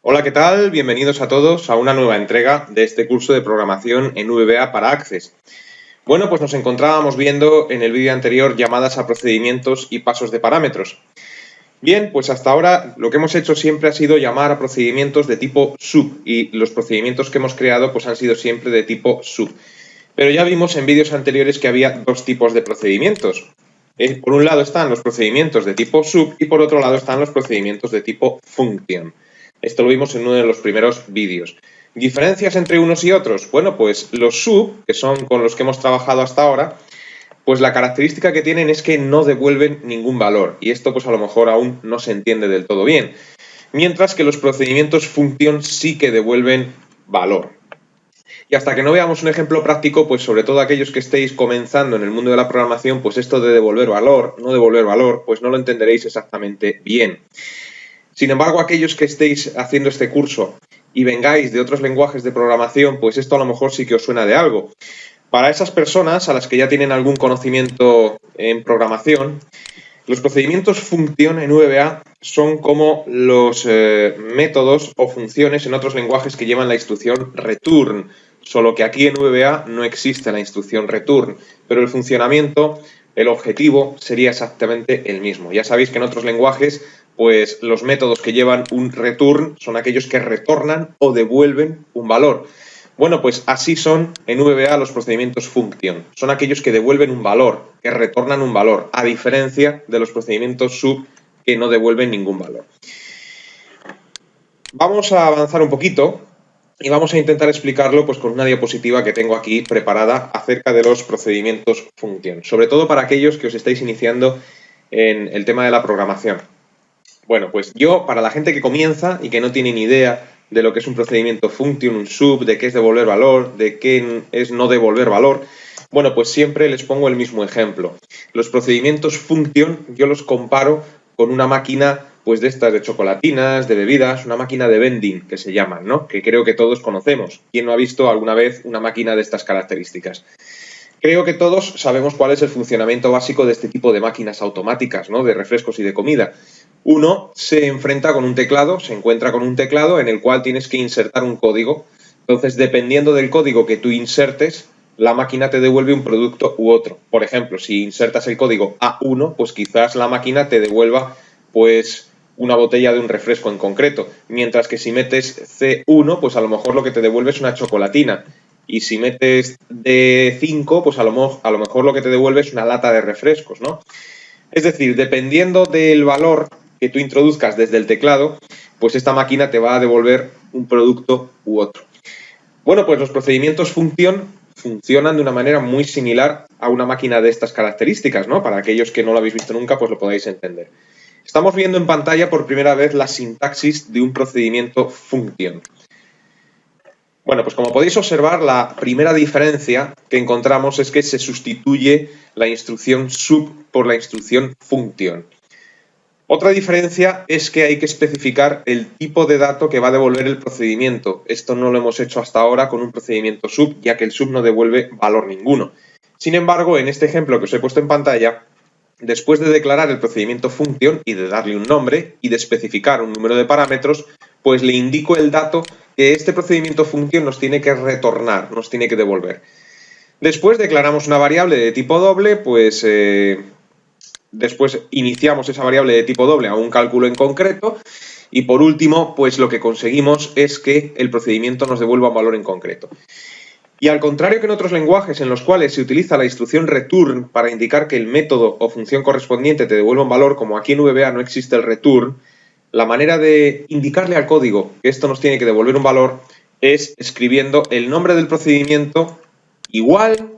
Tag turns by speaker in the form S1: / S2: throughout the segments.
S1: Hola, ¿qué tal? Bienvenidos a todos a una nueva entrega de este curso de programación en VBA para Access. Bueno, pues nos encontrábamos viendo en el vídeo anterior llamadas a procedimientos y pasos de parámetros. Bien, pues hasta ahora lo que hemos hecho siempre ha sido llamar a procedimientos de tipo sub y los procedimientos que hemos creado pues han sido siempre de tipo sub. Pero ya vimos en vídeos anteriores que había dos tipos de procedimientos. Por un lado están los procedimientos de tipo sub y por otro lado están los procedimientos de tipo function. Esto lo vimos en uno de los primeros vídeos. ¿Diferencias entre unos y otros? Bueno, pues los sub, que son con los que hemos trabajado hasta ahora, pues la característica que tienen es que no devuelven ningún valor. Y esto pues a lo mejor aún no se entiende del todo bien. Mientras que los procedimientos function sí que devuelven valor. Y hasta que no veamos un ejemplo práctico, pues sobre todo aquellos que estéis comenzando en el mundo de la programación, pues esto de devolver valor, no devolver valor, pues no lo entenderéis exactamente bien. Sin embargo, aquellos que estéis haciendo este curso y vengáis de otros lenguajes de programación, pues esto a lo mejor sí que os suena de algo. Para esas personas a las que ya tienen algún conocimiento en programación, los procedimientos function en VBA son como los métodos o funciones en otros lenguajes que llevan la instrucción return, solo que aquí en VBA no existe la instrucción return, pero el funcionamiento, el objetivo sería exactamente el mismo. Ya sabéis que en otros lenguajes pues los métodos que llevan un return son aquellos que retornan o devuelven un valor. Bueno, pues así son en VBA los procedimientos function. Son aquellos que devuelven un valor, que retornan un valor, a diferencia de los procedimientos sub que no devuelven ningún valor. Vamos a avanzar un poquito y vamos a intentar explicarlo pues con una diapositiva que tengo aquí preparada acerca de los procedimientos function, sobre todo para aquellos que os estáis iniciando en el tema de la programación. Bueno, pues yo, para la gente que comienza y que no tiene ni idea de lo que es un procedimiento function, un sub, de qué es devolver valor, de qué es no devolver valor, bueno, pues siempre les pongo el mismo ejemplo. Los procedimientos function yo los comparo con una máquina pues de estas de chocolatinas, de bebidas, una máquina de vending que se llaman, ¿no? Que creo que todos conocemos. ¿Quién no ha visto alguna vez una máquina de estas características? Creo que todos sabemos cuál es el funcionamiento básico de este tipo de máquinas automáticas, ¿no? De refrescos y de comida. Uno se enfrenta con un teclado, se encuentra con un teclado en el cual tienes que insertar un código. Entonces, dependiendo del código que tú insertes, la máquina te devuelve un producto u otro. Por ejemplo, si insertas el código A1, pues quizás la máquina te devuelva pues una botella de un refresco en concreto. Mientras que si metes C1, pues a lo mejor lo que te devuelve es una chocolatina. Y si metes D5, pues a lo mejor lo que te devuelve es una lata de refrescos, ¿no? Es decir, dependiendo del valor que tú introduzcas desde el teclado, pues esta máquina te va a devolver un producto u otro. Bueno, pues los procedimientos funcionan de una manera muy similar a una máquina de estas características, ¿no? Para aquellos que no lo habéis visto nunca, pues lo podáis entender. Estamos viendo en pantalla por primera vez la sintaxis de un procedimiento function. Bueno, pues como podéis observar, la primera diferencia que encontramos es que se sustituye la instrucción sub por la instrucción function. Otra diferencia es que hay que especificar el tipo de dato que va a devolver el procedimiento. Esto no lo hemos hecho hasta ahora con un procedimiento sub, ya que el sub no devuelve valor ninguno. Sin embargo, en este ejemplo que os he puesto en pantalla, después de declarar el procedimiento function y de darle un nombre y de especificar un número de parámetros, pues le indico el dato que este procedimiento function nos tiene que retornar, nos tiene que devolver. Después declaramos una variable de tipo doble, pues después iniciamos esa variable de tipo doble a un cálculo en concreto y por último, pues lo que conseguimos es que el procedimiento nos devuelva un valor en concreto. Y al contrario que en otros lenguajes en los cuales se utiliza la instrucción return para indicar que el método o función correspondiente te devuelva un valor, como aquí en VBA no existe el return, la manera de indicarle al código que esto nos tiene que devolver un valor es escribiendo el nombre del procedimiento igual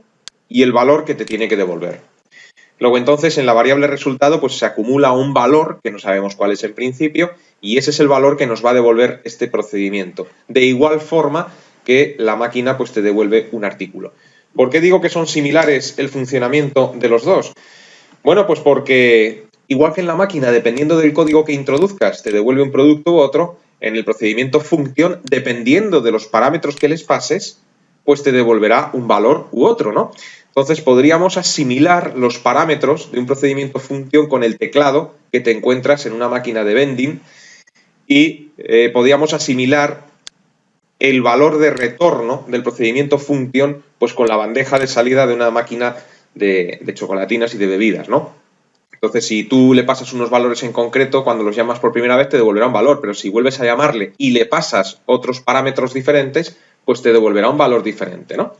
S1: y el valor que te tiene que devolver. Luego entonces en la variable resultado pues se acumula un valor que no sabemos cuál es en principio y ese es el valor que nos va a devolver este procedimiento. De igual forma que la máquina pues te devuelve un artículo. ¿Por qué digo que son similares el funcionamiento de los dos? Bueno, pues porque igual que en la máquina, dependiendo del código que introduzcas, te devuelve un producto u otro, en el procedimiento function, dependiendo de los parámetros que les pases, pues te devolverá un valor u otro, ¿no? Entonces podríamos asimilar los parámetros de un procedimiento function con el teclado que te encuentras en una máquina de vending y podíamos asimilar el valor de retorno del procedimiento function pues con la bandeja de salida de una máquina de chocolatinas y de bebidas, ¿no? Entonces, si tú le pasas unos valores en concreto, cuando los llamas por primera vez te devolverá un valor, pero si vuelves a llamarle y le pasas otros parámetros diferentes, pues te devolverá un valor diferente, ¿no?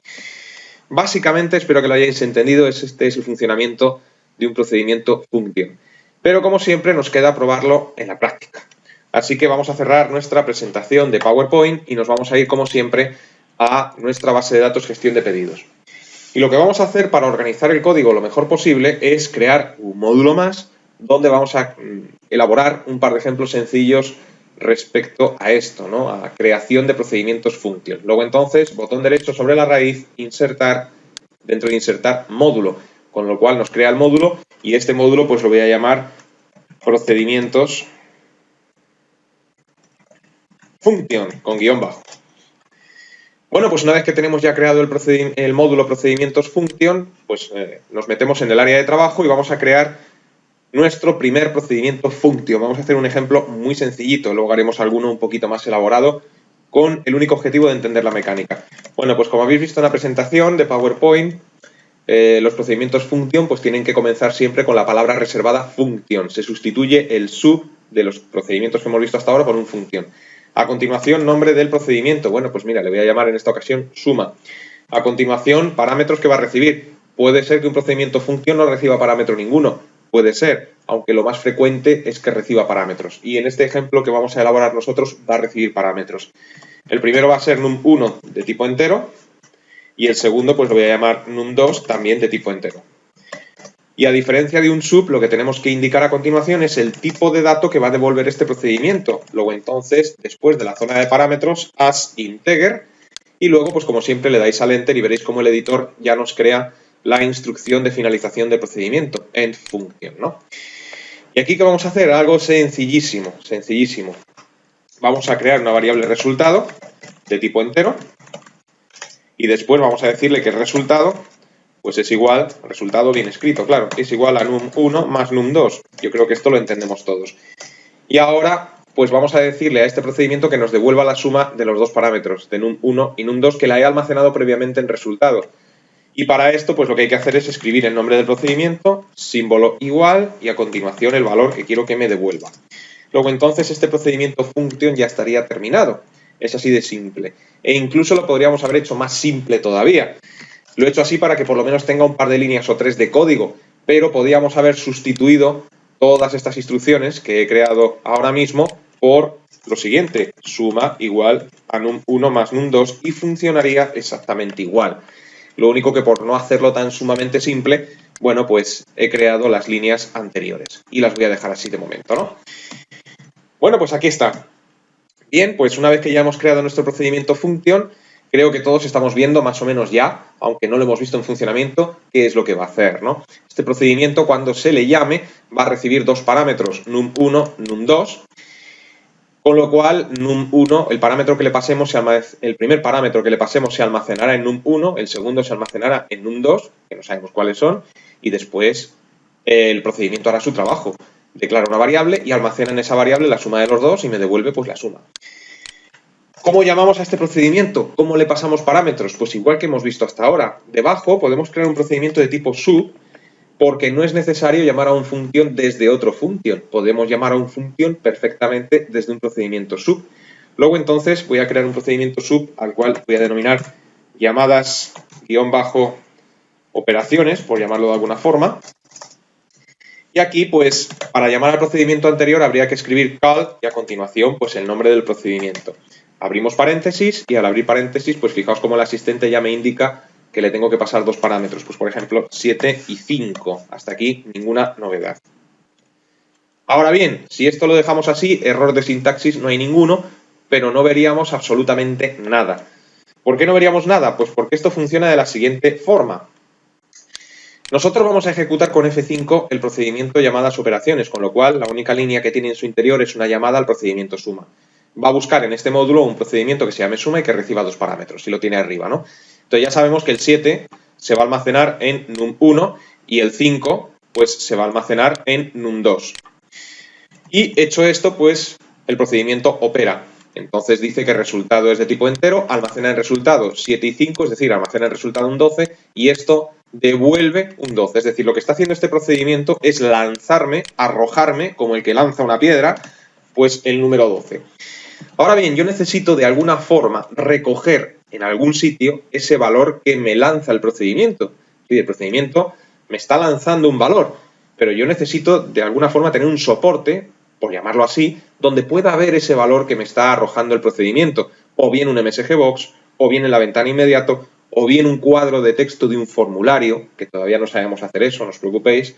S1: Básicamente, espero que lo hayáis entendido, este es el funcionamiento de un procedimiento function. Pero como siempre, nos queda probarlo en la práctica. Así que vamos a cerrar nuestra presentación de PowerPoint y nos vamos a ir, como siempre, a nuestra base de datos gestión de pedidos. Y lo que vamos a hacer para organizar el código lo mejor posible es crear un módulo más donde vamos a elaborar un par de ejemplos sencillos respecto a esto, ¿no? A creación de procedimientos function. Luego entonces, botón derecho sobre la raíz, insertar, dentro de insertar módulo, con lo cual nos crea el módulo y este módulo pues lo voy a llamar procedimientos function con guión bajo. Bueno, pues una vez que tenemos ya creado el módulo procedimientos function, pues nos metemos en el área de trabajo y vamos a crear nuestro primer procedimiento function. Vamos a hacer un ejemplo muy sencillito, luego haremos alguno un poquito más elaborado con el único objetivo de entender la mecánica. Bueno, pues como habéis visto en la presentación de PowerPoint, los procedimientos function pues tienen que comenzar siempre con la palabra reservada function. Se sustituye el sub de los procedimientos que hemos visto hasta ahora por un function. A continuación, nombre del procedimiento. Bueno, pues mira, le voy a llamar en esta ocasión suma. A continuación, parámetros que va a recibir. Puede ser que un procedimiento function no reciba parámetro ninguno. Puede ser, aunque lo más frecuente es que reciba parámetros. Y en este ejemplo que vamos a elaborar nosotros va a recibir parámetros. El primero va a ser num1 de tipo entero y el segundo pues lo voy a llamar num2 también de tipo entero. Y a diferencia de un sub, lo que tenemos que indicar a continuación es el tipo de dato que va a devolver este procedimiento. Luego entonces, después de la zona de parámetros, as integer y luego pues como siempre le dais al enter y veréis cómo el editor ya nos crea la instrucción de finalización del procedimiento, end function, ¿no? Y aquí ¿qué vamos a hacer? Algo sencillísimo, sencillísimo. Vamos a crear una variable resultado de tipo entero y después vamos a decirle que el resultado pues es igual, resultado bien escrito, claro, es igual a num1 más num2. Yo creo que esto lo entendemos todos. Y ahora pues vamos a decirle a este procedimiento que nos devuelva la suma de los dos parámetros, de num1 y num2, que la he almacenado previamente en resultado. Y para esto, pues lo que hay que hacer es escribir el nombre del procedimiento, símbolo igual y a continuación el valor que quiero que me devuelva. Luego entonces este procedimiento function ya estaría terminado. Es así de simple. E incluso lo podríamos haber hecho más simple todavía. Lo he hecho así para que por lo menos tenga un par de líneas o tres de código, pero podríamos haber sustituido todas estas instrucciones que he creado ahora mismo por lo siguiente, suma igual a num1 más num2 y funcionaría exactamente igual. Lo único que por no hacerlo tan sumamente simple, bueno, pues he creado las líneas anteriores y las voy a dejar así de momento, ¿no? Bueno, pues aquí está. Bien, pues una vez que ya hemos creado nuestro procedimiento function, creo que todos estamos viendo más o menos ya, aunque no lo hemos visto en funcionamiento, qué es lo que va a hacer, ¿no? Este procedimiento, cuando se le llame, va a recibir dos parámetros, num1, num2, con lo cual num1, el primer parámetro que le pasemos se almacenará en num1, el segundo se almacenará en num2, que no sabemos cuáles son, y después el procedimiento hará su trabajo. Declara una variable y almacena en esa variable la suma de los dos y me devuelve pues la suma. ¿Cómo llamamos a este procedimiento? ¿Cómo le pasamos parámetros? Pues igual que hemos visto hasta ahora. Debajo podemos crear un procedimiento de tipo sub porque no es necesario llamar a un function desde otro function. Podemos llamar a un function perfectamente desde un procedimiento sub. Luego entonces voy a crear un procedimiento sub al cual voy a denominar llamadas operaciones, por llamarlo de alguna forma. Y aquí, pues, para llamar al procedimiento anterior habría que escribir call y a continuación, pues, el nombre del procedimiento. Abrimos paréntesis y al abrir paréntesis, pues fijaos cómo el asistente ya me indica que le tengo que pasar dos parámetros, pues por ejemplo 7 y 5. Hasta aquí ninguna novedad. Ahora bien, si esto lo dejamos así, error de sintaxis no hay ninguno, pero no veríamos absolutamente nada. ¿Por qué no veríamos nada? Pues porque esto funciona de la siguiente forma. Nosotros vamos a ejecutar con F5 el procedimiento llamadas operaciones, con lo cual la única línea que tiene en su interior es una llamada al procedimiento suma. Va a buscar en este módulo un procedimiento que se llame suma y que reciba dos parámetros, y lo tiene arriba, ¿no? Entonces ya sabemos que el 7 se va a almacenar en num1 y el 5 pues se va a almacenar en num2. Y hecho esto, pues el procedimiento opera. Entonces dice que el resultado es de tipo entero, almacena el resultado 7 y 5, es decir, almacena el resultado un 12 y esto devuelve un 12. Es decir, lo que está haciendo este procedimiento es lanzarme, arrojarme, como el que lanza una piedra, pues el número 12. Ahora bien, yo necesito de alguna forma recoger en algún sitio ese valor que me lanza el procedimiento. Sí, el procedimiento me está lanzando un valor, pero yo necesito de alguna forma tener un soporte, por llamarlo así, donde pueda ver ese valor que me está arrojando el procedimiento, o bien un MSGBox, o bien en la ventana inmediato, o bien un cuadro de texto de un formulario, que todavía no sabemos hacer eso, no os preocupéis,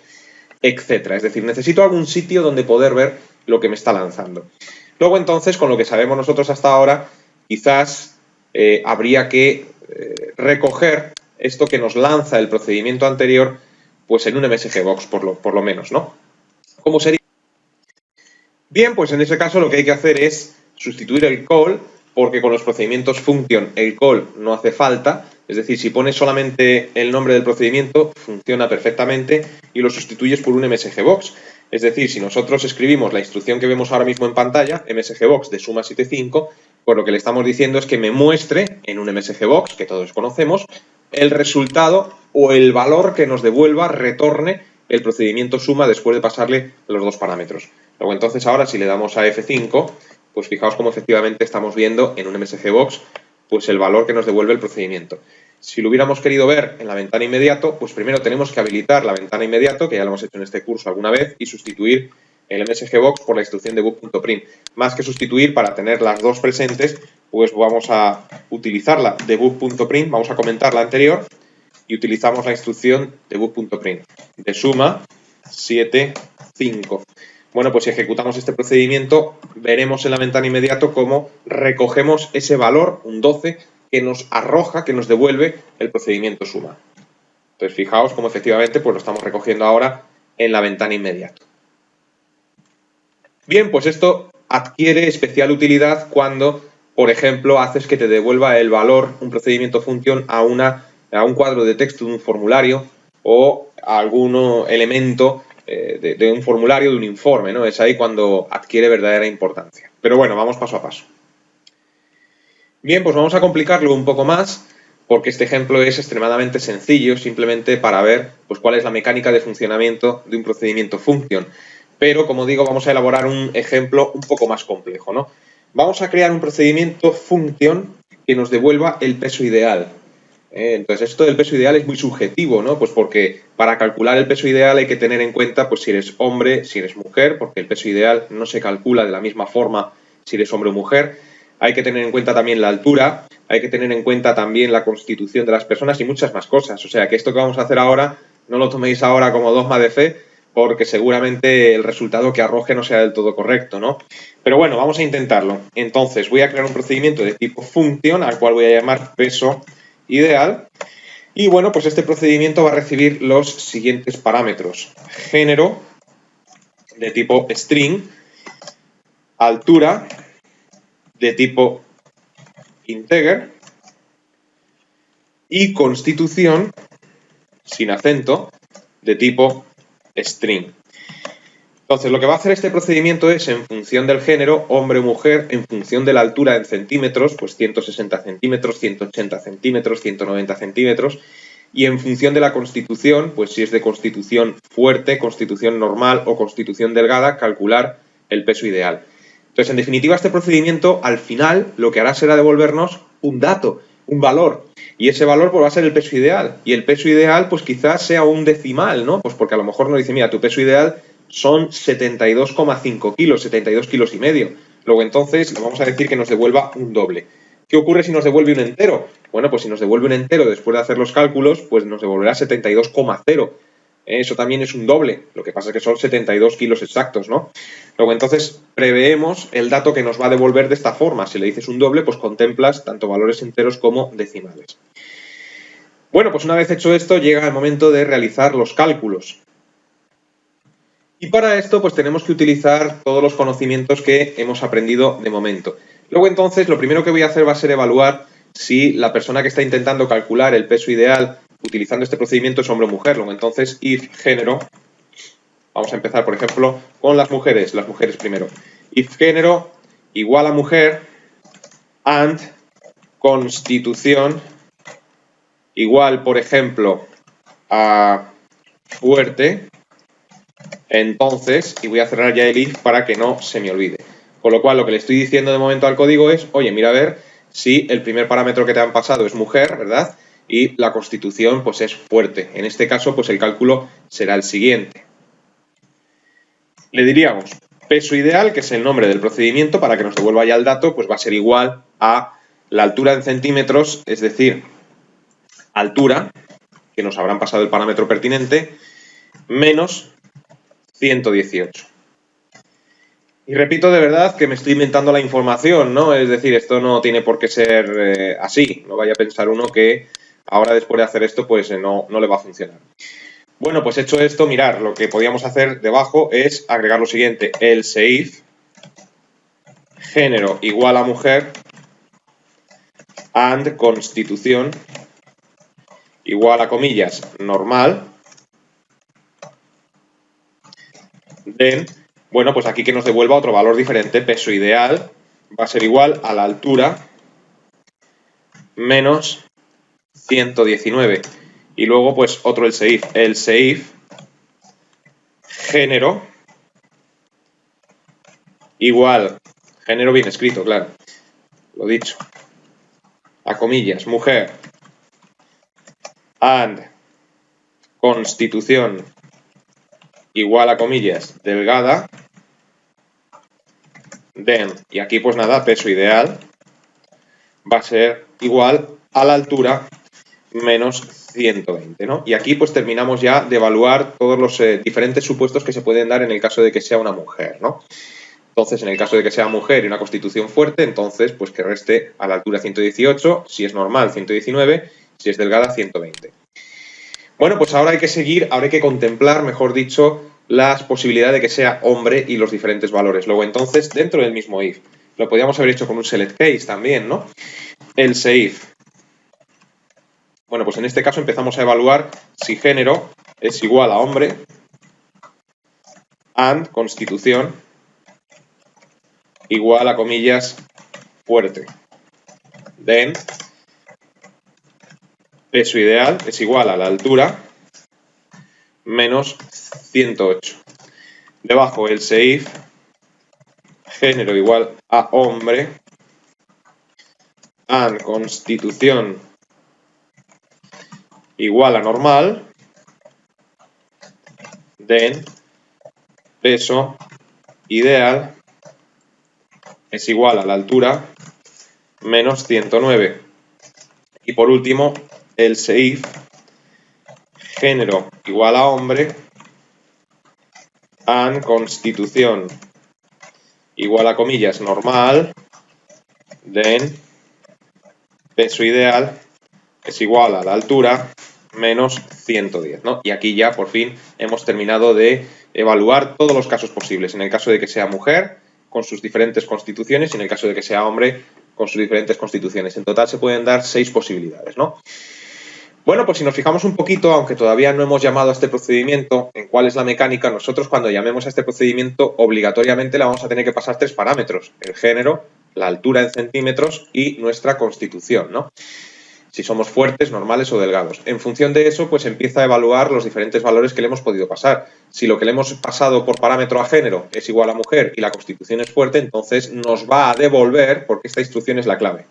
S1: etcétera. Es decir, necesito algún sitio donde poder ver lo que me está lanzando. Luego, entonces, con lo que sabemos nosotros hasta ahora, quizás habría que recoger esto que nos lanza el procedimiento anterior, pues en un MSGBox, por lo menos, ¿no? ¿Cómo sería? Bien, pues en ese caso lo que hay que hacer es sustituir el call, porque con los procedimientos function el call no hace falta, es decir, si pones solamente el nombre del procedimiento, funciona perfectamente y lo sustituyes por un MSGBox. Es decir, si nosotros escribimos la instrucción que vemos ahora mismo en pantalla, MSGBox de suma 75, pues lo que le estamos diciendo es que me muestre en un MSGBox, que todos conocemos, el resultado o el valor que nos devuelva, retorne el procedimiento suma después de pasarle los dos parámetros. Luego entonces ahora si le damos a F5, pues fijaos cómo efectivamente estamos viendo en un MSGBox pues el valor que nos devuelve el procedimiento. Si lo hubiéramos querido ver en la ventana inmediato, pues primero tenemos que habilitar la ventana inmediato, que ya lo hemos hecho en este curso alguna vez, y sustituir el MSGBox por la instrucción debug.print. Más que sustituir, para tener las dos presentes, pues vamos a utilizar la debug.print, vamos a comentar la anterior, y utilizamos la instrucción debug.print de suma 7, 5. Bueno, pues si ejecutamos este procedimiento, veremos en la ventana inmediato cómo recogemos ese valor, un 12, que nos arroja, que nos devuelve el procedimiento suma. Entonces, fijaos cómo efectivamente pues lo estamos recogiendo ahora en la ventana inmediato. Bien, pues esto adquiere especial utilidad cuando, por ejemplo, haces que te devuelva el valor, un procedimiento function, a un cuadro de texto de un formulario o a algún elemento de un formulario, de un informe, ¿no? Es ahí cuando adquiere verdadera importancia. Pero bueno, vamos paso a paso. Bien, pues vamos a complicarlo un poco más, porque este ejemplo es extremadamente sencillo, simplemente para ver pues, cuál es la mecánica de funcionamiento de un procedimiento function. Pero, como digo, vamos a elaborar un ejemplo un poco más complejo, ¿no? Vamos a crear un procedimiento function que nos devuelva el peso ideal. Entonces, esto del peso ideal es muy subjetivo, ¿no? Pues porque para calcular el peso ideal hay que tener en cuenta pues, si eres hombre, si eres mujer, porque el peso ideal no se calcula de la misma forma si eres hombre o mujer. Hay que tener en cuenta también la altura, hay que tener en cuenta también la constitución de las personas y muchas más cosas. O sea, que esto que vamos a hacer ahora, no lo toméis ahora como dogma de fe, porque seguramente el resultado que arroje no sea del todo correcto, ¿no? Pero bueno, vamos a intentarlo. Entonces, voy a crear un procedimiento de tipo function, al cual voy a llamar peso ideal. Y bueno, pues este procedimiento va a recibir los siguientes parámetros. Género, de tipo string, altura, de tipo integer, y constitución, sin acento, de tipo string. Entonces, lo que va a hacer este procedimiento es, en función del género, hombre o mujer, en función de la altura en centímetros, pues 160 centímetros, 180 centímetros, 190 centímetros, y en función de la constitución, pues si es de constitución fuerte, constitución normal o constitución delgada, calcular el peso ideal. Entonces, en definitiva, este procedimiento, al final, lo que hará será devolvernos un dato, un valor. Y ese valor pues, va a ser el peso ideal. Y el peso ideal, pues quizás sea un decimal, ¿no? Pues porque a lo mejor nos dice, mira, tu peso ideal son 72,5 kilos, 72 kilos y medio. Luego, entonces, le vamos a decir que nos devuelva un doble. ¿Qué ocurre si nos devuelve un entero? Bueno, pues si nos devuelve un entero después de hacer los cálculos, pues nos devolverá 72,0. Eso también es un doble. Lo que pasa es que son 72 kilos exactos, ¿no? Luego, entonces, preveemos el dato que nos va a devolver de esta forma. Si le dices un doble, pues contemplas tanto valores enteros como decimales. Bueno, pues una vez hecho esto, llega el momento de realizar los cálculos. Y para esto, pues tenemos que utilizar todos los conocimientos que hemos aprendido de momento. Luego, entonces, lo primero que voy a hacer va a ser evaluar si la persona que está intentando calcular el peso ideal utilizando este procedimiento es hombre o mujer. Luego, entonces, if género, vamos a empezar, por ejemplo, con las mujeres primero. If género igual a mujer and constitución igual, por ejemplo, a fuerte, entonces, y voy a cerrar ya el if para que no se me olvide. Con lo cual, lo que le estoy diciendo de momento al código es, oye, mira a ver si el primer parámetro que te han pasado es mujer, ¿verdad? Y la constitución, pues, es fuerte. En este caso, pues, el cálculo será el siguiente. Le diríamos peso ideal, que es el nombre del procedimiento, para que nos devuelva ya el dato, pues va a ser igual a la altura en centímetros, es decir, altura, que nos habrán pasado el parámetro pertinente, menos 118. Y repito de verdad que me estoy inventando la información, ¿no? Es decir, esto no tiene por qué ser así. No vaya a pensar uno que ahora después de hacer esto, pues no le va a funcionar. Bueno, pues hecho esto, mirar, lo que podíamos hacer debajo es agregar lo siguiente. Else if género igual a mujer and constitución igual a comillas normal, then, bueno, pues aquí que nos devuelva otro valor diferente, peso ideal va a ser igual a la altura menos 119. Y luego, pues, otro else if género igual, género bien escrito, claro, lo dicho, a comillas, mujer and constitución igual a comillas, delgada, then, y aquí pues nada, peso ideal va a ser igual a la altura menos 120, ¿no? Y aquí pues terminamos ya de evaluar todos los diferentes supuestos que se pueden dar en el caso de que sea una mujer, ¿no? Entonces, en el caso de que sea mujer y una constitución fuerte, entonces pues que reste a la altura 118, si es normal 119, si es delgada 120. Bueno, pues ahora hay que seguir, ahora hay que contemplar, mejor dicho, las posibilidades de que sea hombre y los diferentes valores. Luego, entonces, dentro del mismo if, lo podríamos haber hecho con un select case también, ¿no? Else if. Bueno, pues en este caso empezamos a evaluar si género es igual a hombre and constitución igual a comillas fuerte. Then, peso ideal es igual a la altura menos 108. Debajo else if género igual a hombre and constitución igual a normal, then peso ideal es igual a la altura menos 109. Y por último, else if género igual a hombre and constitución igual a comillas normal, then peso ideal es igual a la altura menos 110, ¿no? Y aquí ya por fin hemos terminado de evaluar todos los casos posibles. En el caso de que sea mujer, con sus diferentes constituciones, y en el caso de que sea hombre, con sus diferentes constituciones. En total se pueden dar 6 posibilidades, ¿no? Bueno, pues si nos fijamos un poquito, aunque todavía no hemos llamado a este procedimiento, en cuál es la mecánica, nosotros cuando llamemos a este procedimiento obligatoriamente le vamos a tener que pasar 3 parámetros, el género, la altura en centímetros y nuestra constitución, ¿no? Si somos fuertes, normales o delgados. En función de eso, pues empieza a evaluar los diferentes valores que le hemos podido pasar. Si lo que le hemos pasado por parámetro a género es igual a mujer y la constitución es fuerte, entonces nos va a devolver, porque esta instrucción es la clave,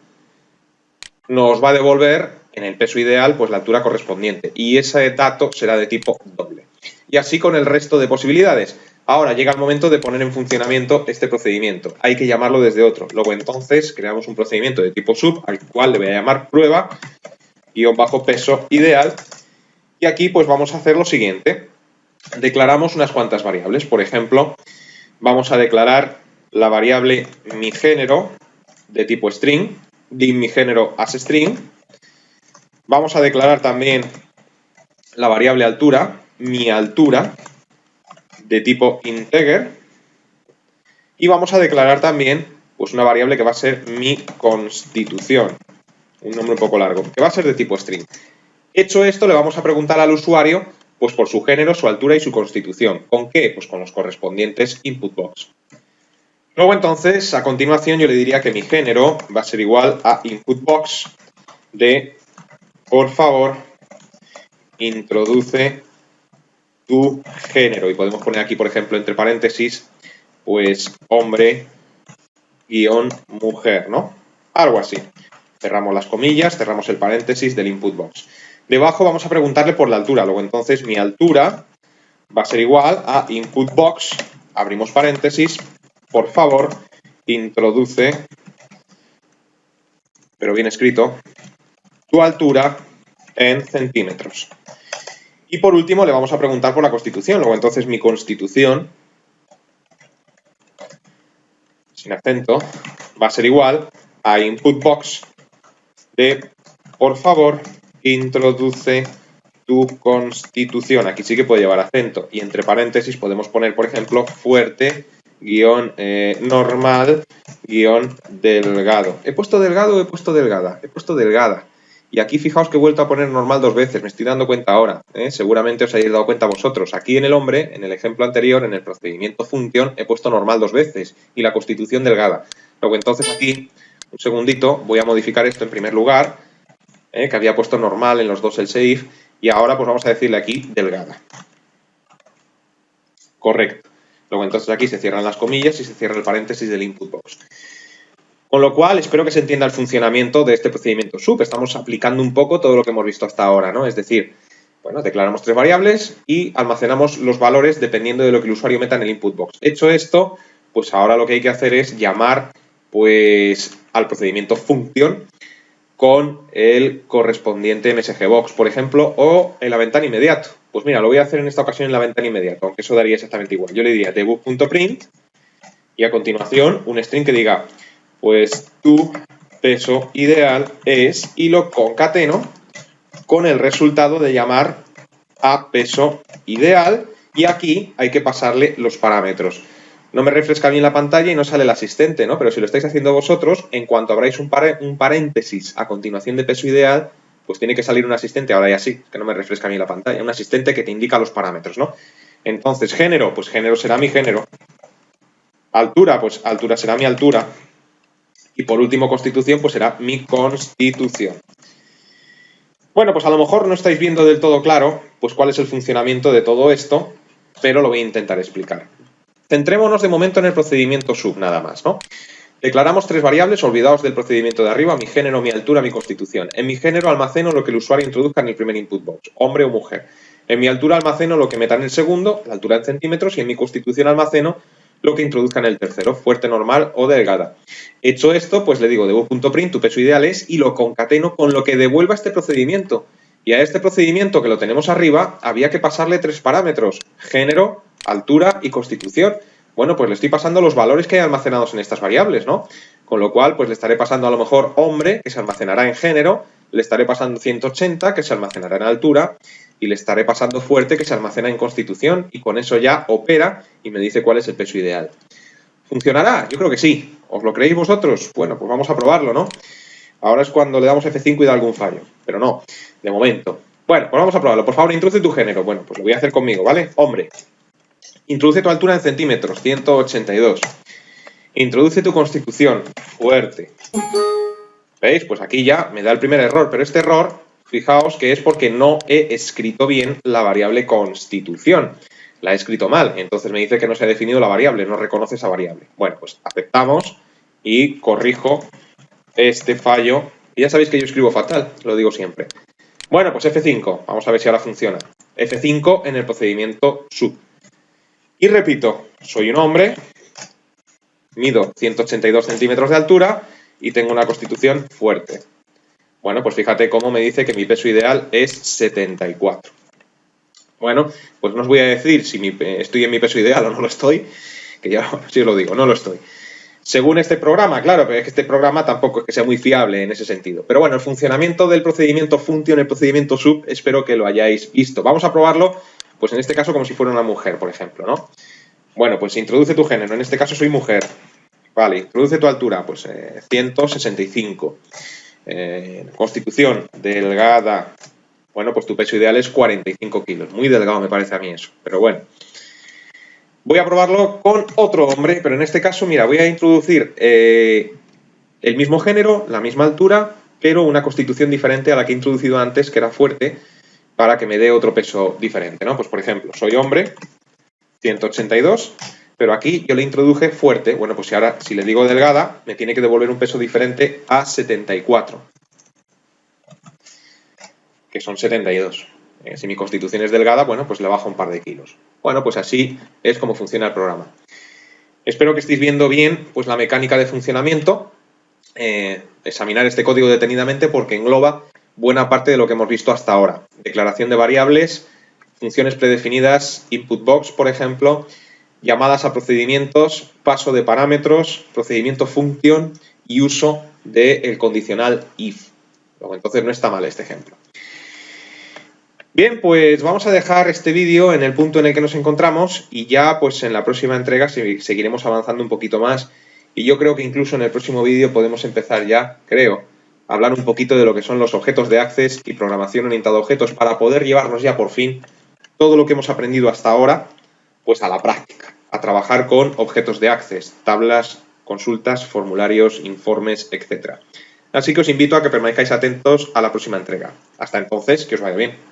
S1: nos va a devolver en el peso ideal pues la altura correspondiente y ese dato será de tipo doble. Y así con el resto de posibilidades. Ahora llega el momento de poner en funcionamiento este procedimiento. Hay que llamarlo desde otro. Luego entonces creamos un procedimiento de tipo sub al cual le voy a llamar prueba -peso ideal. Y aquí pues vamos a hacer lo siguiente. Declaramos unas cuantas variables. Por ejemplo, vamos a declarar la variable mi género de tipo string, mi género as string. Vamos a declarar también la variable altura, mi altura, de tipo integer, y vamos a declarar también pues una variable que va a ser mi constitución, un nombre un poco largo, que va a ser de tipo string. Hecho esto, le vamos a preguntar al usuario pues por su género, su altura y su constitución. ¿Con qué? Pues con los correspondientes input box. Luego entonces, a continuación, yo le diría que mi género va a ser igual a input box de, por favor, introduce tu género. Y podemos poner aquí, por ejemplo, entre paréntesis, pues hombre guión mujer, ¿no? Algo así. Cerramos las comillas, cerramos el paréntesis del input box. Debajo vamos a preguntarle por la altura. Luego entonces mi altura va a ser igual a input box, abrimos paréntesis, por favor, introduce, pero bien escrito, tu altura en centímetros. Y por último le vamos a preguntar por la constitución. Luego entonces mi constitución, sin acento, va a ser igual a input box de, por favor, introduce tu constitución. Aquí sí que puede llevar acento. Y entre paréntesis podemos poner, por ejemplo, fuerte, guión normal, guión delgado. ¿He puesto delgado o he puesto delgada? He puesto delgada. Y aquí fijaos que he vuelto a poner normal 2 veces, me estoy dando cuenta ahora. Seguramente os hayáis dado cuenta vosotros. Aquí en el hombre, en el ejemplo anterior, en el procedimiento función, he puesto normal 2 veces y la constitución delgada. Luego entonces aquí, un segundito, voy a modificar esto en primer lugar, que había puesto normal en los dos else if, y ahora pues vamos a decirle aquí delgada. Correcto. Luego entonces aquí se cierran las comillas y se cierra el paréntesis del input box. Con lo cual, espero que se entienda el funcionamiento de este procedimiento sub. Estamos aplicando un poco todo lo que hemos visto hasta ahora, ¿no? Es decir, bueno, declaramos 3 variables y almacenamos los valores dependiendo de lo que el usuario meta en el input box. Hecho esto, pues ahora lo que hay que hacer es llamar, pues, al procedimiento function con el correspondiente msgbox, por ejemplo, o en la ventana inmediato. Pues mira, lo voy a hacer en esta ocasión en la ventana inmediato, aunque eso daría exactamente igual. Yo le diría debug.print y a continuación un string que diga pues tu peso ideal es, y lo concateno con el resultado de llamar a peso ideal, y aquí hay que pasarle los parámetros. No me refresca bien la pantalla y no sale el asistente, ¿no? Pero si lo estáis haciendo vosotros, en cuanto abráis un paréntesis a continuación de peso ideal, pues tiene que salir un asistente, ahora ya sí, que no me refresca bien la pantalla, un asistente que te indica los parámetros, ¿no? Entonces, género, pues género será mi género. Altura, pues altura será mi altura. Y por último, constitución, pues será mi constitución. Bueno, pues a lo mejor no estáis viendo del todo claro pues cuál es el funcionamiento de todo esto, pero lo voy a intentar explicar. Centrémonos de momento en el procedimiento sub, nada más, ¿no? Declaramos 3 variables, olvidaos del procedimiento de arriba, mi género, mi altura, mi constitución. En mi género almaceno lo que el usuario introduzca en el primer input box, hombre o mujer. En mi altura almaceno lo que meta en el segundo, la altura en centímetros, y en mi constitución almaceno lo que introduzca en el tercero, fuerte, normal o delgada. Hecho esto, pues le digo debug.print, tu peso ideal es, y lo concateno con lo que devuelva este procedimiento. Y a este procedimiento que lo tenemos arriba, había que pasarle 3 parámetros, género, altura y constitución. Bueno, pues le estoy pasando los valores que hay almacenados en estas variables, ¿no? Con lo cual, pues le estaré pasando a lo mejor hombre, que se almacenará en género, le estaré pasando 180, que se almacenará en altura, y le estaré pasando fuerte, que se almacena en constitución, y con eso ya opera y me dice cuál es el peso ideal. ¿Funcionará? Yo creo que sí. ¿Os lo creéis vosotros? Bueno, pues vamos a probarlo, ¿no? Ahora es cuando le damos F5 y da algún fallo, pero no, de momento. Bueno, pues vamos a probarlo. Por favor, introduce tu género. Bueno, pues lo voy a hacer conmigo, ¿vale? Hombre. Introduce tu altura en centímetros, 182. Introduce tu constitución, fuerte. ¿Veis? Pues aquí ya me da el primer error, pero este error, fijaos que es porque no he escrito bien la variable constitución. La he escrito mal, entonces me dice que no se ha definido la variable, no reconoce esa variable. Bueno, pues aceptamos y corrijo este fallo. Y ya sabéis que yo escribo fatal, lo digo siempre. Bueno, pues F5, vamos a ver si ahora funciona. F5 en el procedimiento sub. Y repito, soy un hombre, mido 182 centímetros de altura y tengo una constitución fuerte. Bueno, pues fíjate cómo me dice que mi peso ideal es 74. Bueno, pues no os voy a decir si estoy en mi peso ideal o no lo estoy, que ya sí os lo digo, no lo estoy. Según este programa, claro, pero es que este programa tampoco es que sea muy fiable en ese sentido. Pero bueno, el funcionamiento del procedimiento function, el procedimiento sub, espero que lo hayáis visto. Vamos a probarlo, pues en este caso como si fuera una mujer, por ejemplo, ¿no? Bueno, pues introduce tu género, en este caso soy mujer. Vale, introduce tu altura, pues 165. Constitución, delgada. Bueno, pues tu peso ideal es 45 kilos. Muy delgado me parece a mí eso, pero bueno. Voy a probarlo con otro hombre, pero en este caso, mira, voy a introducir el mismo género, la misma altura, pero una constitución diferente a la que he introducido antes, que era fuerte, para que me dé otro peso diferente, ¿no? Pues, por ejemplo, soy hombre, 182, pero aquí yo le introduje fuerte. Bueno, pues si ahora, si le digo delgada, me tiene que devolver un peso diferente a 74, que son 72. Si mi constitución es delgada, bueno, pues le bajo un par de kilos. Bueno, pues así es como funciona el programa. Espero que estéis viendo bien pues la mecánica de funcionamiento. Examinar este código detenidamente porque engloba buena parte de lo que hemos visto hasta ahora. Declaración de variables, funciones predefinidas, input box, por ejemplo, llamadas a procedimientos, paso de parámetros, procedimiento function y uso del condicional if. Luego, entonces no está mal este ejemplo. Bien, pues vamos a dejar este vídeo en el punto en el que nos encontramos y ya pues en la próxima entrega seguiremos avanzando un poquito más y yo creo que incluso en el próximo vídeo podemos empezar ya, creo, a hablar un poquito de lo que son los objetos de Access y programación orientada a objetos para poder llevarnos ya por fin todo lo que hemos aprendido hasta ahora pues a la práctica, a trabajar con objetos de Access, tablas, consultas, formularios, informes, etc. Así que os invito a que permanezcáis atentos a la próxima entrega. Hasta entonces, que os vaya bien.